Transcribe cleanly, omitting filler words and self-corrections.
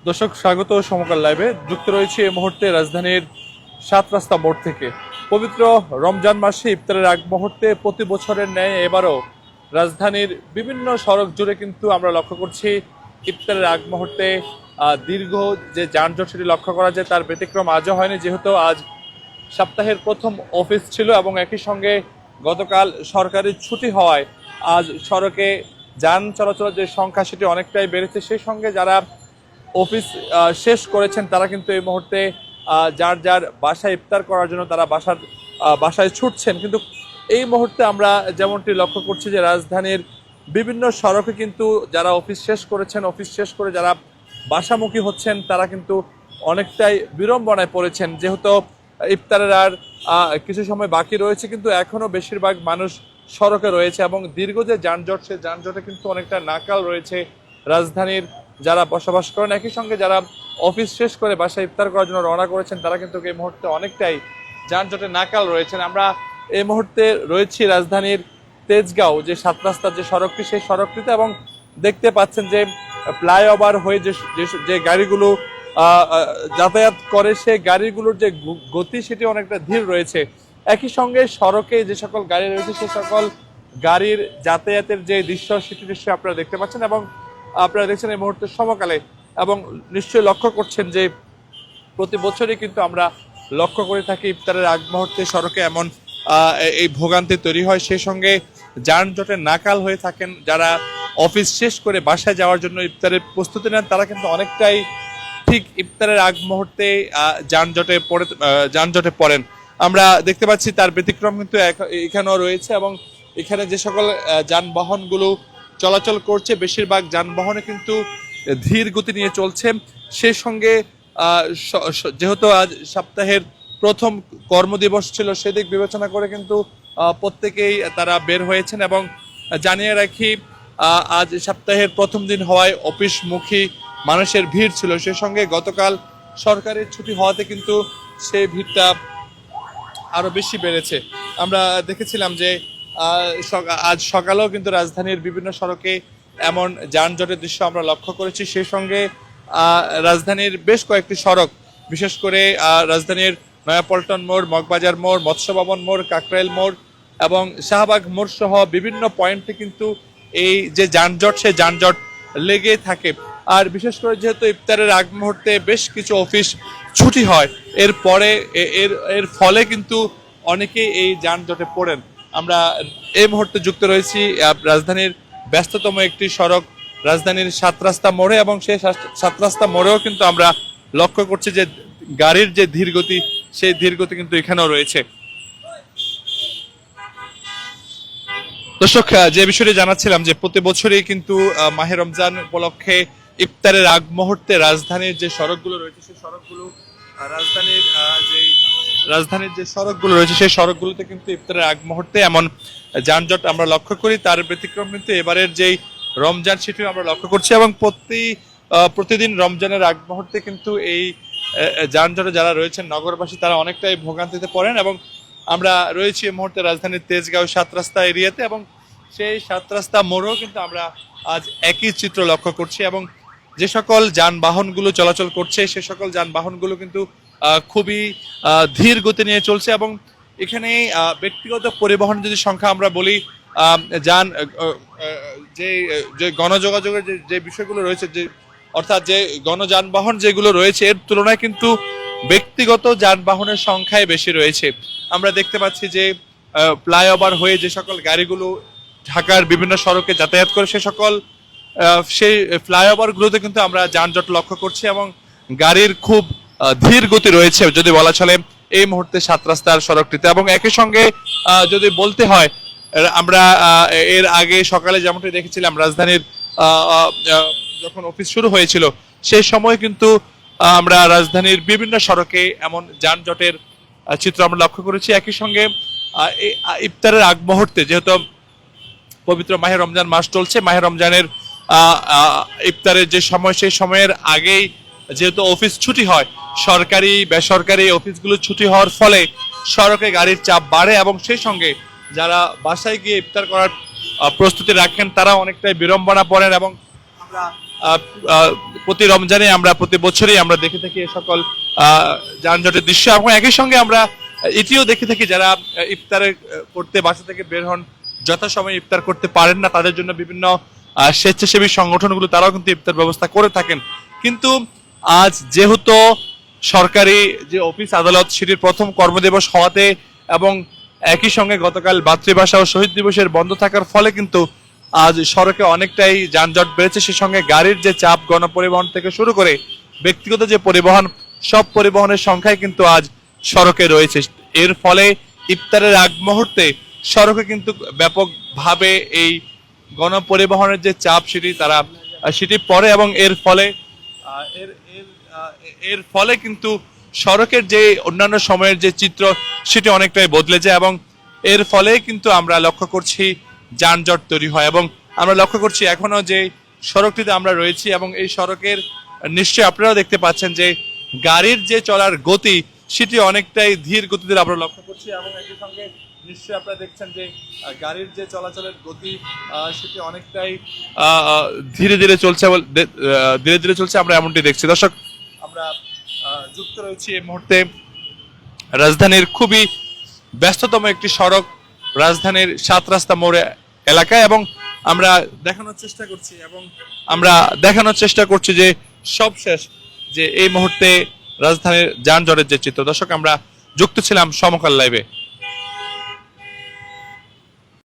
দর্শক স্বাগত সমকাল লাইভে যুক্ত রয়েছে এই মুহূর্তে রাজধানীর ৭ রাস্তা মোড় থেকে। পবিত্র রমজান মাসে ইফতারের আগ মুহূর্তে প্রতি বছরের ন্যায় এবারও রাজধানীর বিভিন্ন সড়ক জুড়ে কিন্তু আমরা লক্ষ্য করছি ইফতারের আগ মুহূর্তে দীর্ঘ যে যানজট সেটি লক্ষ্য করা যায়, তার ব্যতিক্রম আজও হয়নি। যেহেতু আজ সপ্তাহের প্রথম অফিস ছিল এবং একই সঙ্গে গতকাল সরকারি ছুটি হওয়ায় আজ সড়কে যান চলাচলের যে সংখ্যা সেটি অনেকটাই বেড়েছে। সেই সঙ্গে যারা অফিস শেষ করেছেন তারা কিন্তু এই মুহূর্তে যার যার বাসায় ইফতার করার জন্য তারা বাসায় ছুটছেন। কিন্তু এই মুহূর্তে আমরা যেমনটি লক্ষ্য করছি যে রাজধানীর বিভিন্ন সড়কে কিন্তু যারা অফিস শেষ করেছেন, অফিস শেষ করে যারা বাসামুখী হচ্ছেন তারা কিন্তু অনেকটাই বিড়ম্বনায় পড়েছেন। যেহেতু ইফতারের আর কিছু সময় বাকি রয়েছে, কিন্তু এখনো বেশিরভাগ মানুষ সড়কে রয়েছে এবং দীর্ঘ যে যানজট, সে যানজটে কিন্তু অনেকটা নাকাল রয়েছে রাজধানীর যারা বসবাস করেন। একই সঙ্গে যারা অফিস শেষ করে বাসায় ইফতার করার জন্য রওনা করেছেন তারা কিন্তু এই মুহূর্তে অনেকটাই যানজটে নাকাল রয়েছেন। আমরা এই মুহূর্তে রয়েছি রাজধানীর তেজগাঁও যে ৭ রাস্তার যে সড়কটি, সেই সড়কটিতে, এবং দেখতে পাচ্ছেন যে ফ্লাইওভার হয়ে যে গাড়িগুলো যাতায়াত করে সেই গাড়িগুলোর যে গতি সেটি অনেকটা ধীর রয়েছে। একই সঙ্গে সড়কে যে সকল গাড়ি রয়েছে সে সকল গাড়ির যাতায়াতের যে দৃশ্য সেটি দৃশ্য আপনারা দেখতে পাচ্ছেন এবং আপনারা দেখছেন এই মুহূর্তে সমকালে, এবং নিশ্চয়ই লক্ষ্য করছেন যে প্রতি বছরই কিন্তু আমরা লক্ষ্য করে থাকি ইফতারের আগ মুহূর্তে সড়কে এমন এই ভোগান্তি তৈরি হয়। সেই সঙ্গে যানজটে নাকাল হয়ে থাকেন যারা অফিস শেষ করে বাসায় যাওয়ার জন্য ইফতারের প্রস্তুতি নেন, তারা কিন্তু অনেকটাই ঠিক ইফতারের আগ মুহূর্তে যানজটে পড়েন। আমরা দেখতে পাচ্ছি তার ব্যতিক্রম কিন্তু এখানেও রয়েছে এবং এখানে যে সকল যানবাহনগুলো চলাচল করছে বেশিরভাগ যানবাহনে কিন্তু ধীর গতি নিয়ে চলছে। সেই সঙ্গে যেহেতু আজ সপ্তাহের প্রথম কর্মদিবস ছিল সেদিক বিবেচনা করে কিন্তু প্রত্যেকেই তারা বের হয়েছেন। এবং জানিয়ে রাখি আজ সপ্তাহের প্রথম দিন হওয়ায় অফিসমুখী মানুষের ভিড় ছিল, সেই সঙ্গে গতকাল সরকারি ছুটি হওয়াতে কিন্তু সেই ভিড়টা আরো বেশি বেড়েছে। আমরা দেখেছিলাম যে আজ সকালেও কিন্তু রাজধানীর বিভিন্ন সড়কে এমন যানজটের দৃশ্য আমরা লক্ষ্য করেছি। সেই সঙ্গে রাজধানীর বেশ কয়েকটি সড়ক, বিশেষ করে রাজধানীর নয়াপল্টন মোড়, মগবাজার মোড়, মৎস্য ভবন মোড়, কাকরাইল মোড় এবং শাহবাগ মোড় সহ বিভিন্ন পয়েন্টে কিন্তু এই যে যানজট, সে যানজট লেগে থাকে। আর বিশেষ করে যেহেতু ইফতারের আগ মুহূর্তে বেশ কিছু অফিস ছুটি হয়, এর ফলে কিন্তু অনেকেই এই যানজটে পড়েন। আমরা এই মুহূর্তে যুক্ত রয়েছি রাজধানীর ব্যস্ততম একটি সড়ক রাজধানীর ৭ রাস্তা মোড়ে, এবং সেই ৭ রাস্তা মোড়েও কিন্তু আমরা লক্ষ্য করছি যে গাড়ির যে ধীরগতি, সেই ধীরগতি কিন্তু এখানেও রয়েছে। দর্শক, যে বিষয়টি জানাচ্ছিলাম যে প্রতি বছরই কিন্তু মাহে রমজান উপলক্ষে ইফতারের আগ মুহূর্তে রাজধানীর যে সড়কগুলো রয়েছে সেই সড়কগুলো রাজধানীর যে সড়কগুলো রয়েছে সেই সড়কগুলোতে কিন্তু ইফতারের আগ মুহূর্তে এমন যানজট আমরা লক্ষ্য করি। তার ব্যতিক্রম কিন্তু এবারের যেই রমজান সেটিও আমরা লক্ষ্য করছি এবং প্রতিদিন রমজানের আগ মুহূর্তে কিন্তু এই যানজটে যারা রয়েছেন নগরবাসী তারা অনেকটাই ভোগান্তিতে পড়েন। এবং আমরা রয়েছি এই মুহূর্তে রাজধানীর তেজগাঁও ৭ রাস্তা এরিয়াতে, এবং সেই ৭ রাস্তা মোড়েও কিন্তু আমরা আজ একই চিত্র লক্ষ্য করছি। এবং যে সকল যানবাহনগুলো চলাচল করছে সে সকল যানবাহনগুলো কিন্তু খুবই ধীর গতি নিয়ে চলছে। এবং এখানে ব্যক্তিগত পরিবহন যদি সংখ্যা আমরা বলি, যে গণযোগাযোগের যে বিষয়গুলো রয়েছে, যে অর্থাৎ যে গণযানবাহন যেগুলো রয়েছে এর তুলনায় কিন্তু ব্যক্তিগত যানবাহনের সংখ্যাই বেশি রয়েছে। আমরা দেখতে পাচ্ছি যে ফ্লাইওভার হয়ে যে সকল গাড়িগুলো ঢাকার বিভিন্ন সড়কে যাতায়াত করে সেই ফ্লাইওভারগুলোতে কিন্তু আমরা যানজট লক্ষ্য করছি এবং গাড়ির খুব ধীর গতি রয়েছে যদি বলা চলে এই মুহূর্তে ৭ রাস্তার সড়কটিতে। এবং একই সঙ্গে যদি বলতে হয়, আমরা এর আগে সকালে যেমনটি দেখেছিলাম রাজধানীর যখন অফিস শুরু হয়েছিল সেই সময় কিন্তু আমরা রাজধানীর বিভিন্ন সড়কে এমন যানজটের চিত্র আমরা লক্ষ্য করেছি। একই সঙ্গে ইফতারের আগ মুহূর্তে যেহেতু পবিত্র মাহে রমজান মাস চলছে, মাহে রমজানের ইফতারের যে সময় সেই সময়ের আগেই যেহেতু অফিস ছুটি হয়, সরকারি বেসরকারি অফিসগুলো ছুটি হওয়ার ফলে সড়কে গাড়ির চাপ বাড়ে এবং সেই সঙ্গে যারা বাসায় গিয়ে ইফতার করার প্রস্তুতি রাখেন তারা অনেকটাই বিড়ম্বনা পড়েন। এবং আমরা আহ, আহ, প্রতি রমজানে আমরা প্রতি বছরই আমরা দেখে থাকি এই সকল যানজটের দৃশ্য, এবং একই সঙ্গে আমরা এটিও দেখে থাকি যারা ইফতারে করতে বাসা থেকে বের হন, যথাসময়ে ইফতার করতে পারেন না, তাদের জন্য বিভিন্ন স্বেচ্ছাসেবী সংগঠনগুলো তারাও কিন্তু ইফতার ব্যবস্থা করে থাকেন। কিন্তু আজ যেহেতু সরকারি যে অফিস আদালত সেটির প্রথম কর্মদিবস হওয়াতে এবং একই সঙ্গে গতকাল মাতৃভাষা ও শহীদ দিবসের বন্ধ থাকার ফলে কিন্তু আজ সড়কে অনেকটাই যানজট বেড়েছে। সে সঙ্গে গাড়ির যে চাপ, গণপরিবহন থেকে শুরু করে ব্যক্তিগত যে পরিবহন, সব পরিবহনের সংখ্যাই কিন্তু আজ সড়কে রয়েছে। এর ফলে ইফতারের আগ মুহূর্তে সড়কে কিন্তু ব্যাপকভাবে এই গণপরিবহনের যে চাপ সেটি পড়ে, এবং এর ফলে এর এর এর ফলে কিন্তু সড়কের যে অন্যান্য সময়ের যে চিত্র সেটি অনেকটাই বদলে যায়, এবং এর ফলে কিন্তু আমরা লক্ষ্য করছি যানজট তৈরি হয়। এবং আমরা লক্ষ্য করছি এখনো যে সড়কটিতে আমরা রয়েছি, এবং এই সড়কের নিশ্চয়ই আপনারাও দেখতে পাচ্ছেন যে গাড়ির যে চলার গতি সেটি অনেকটাই ধীর গতিতে আমরা লক্ষ্য করছি, এবং একই সঙ্গে নিশ্চয়ই আপনারা দেখছেন যে গাড়ির যে চলাচলের গতি সেটি অনেকটাই ধীরে ধীরে চলছে, ধীরে ধীরে চলছে, আমরা এমনটি দেখছি। দর্শক, আমরা যুক্ত রয়েছি এই মুহূর্তে রাজধানীর খুবই ব্যস্ততম একটি সড়ক, রাজধানীর 7 রাস্তা মোড় এলাকায়, এবং আমরা দেখানোর চেষ্টা করছি যে সবশেষ যে এই মুহূর্তে রাজধানীর যানজটের যে চিত্র। দর্শক, আমরা যুক্ত ছিলাম সমকাল লাইভে।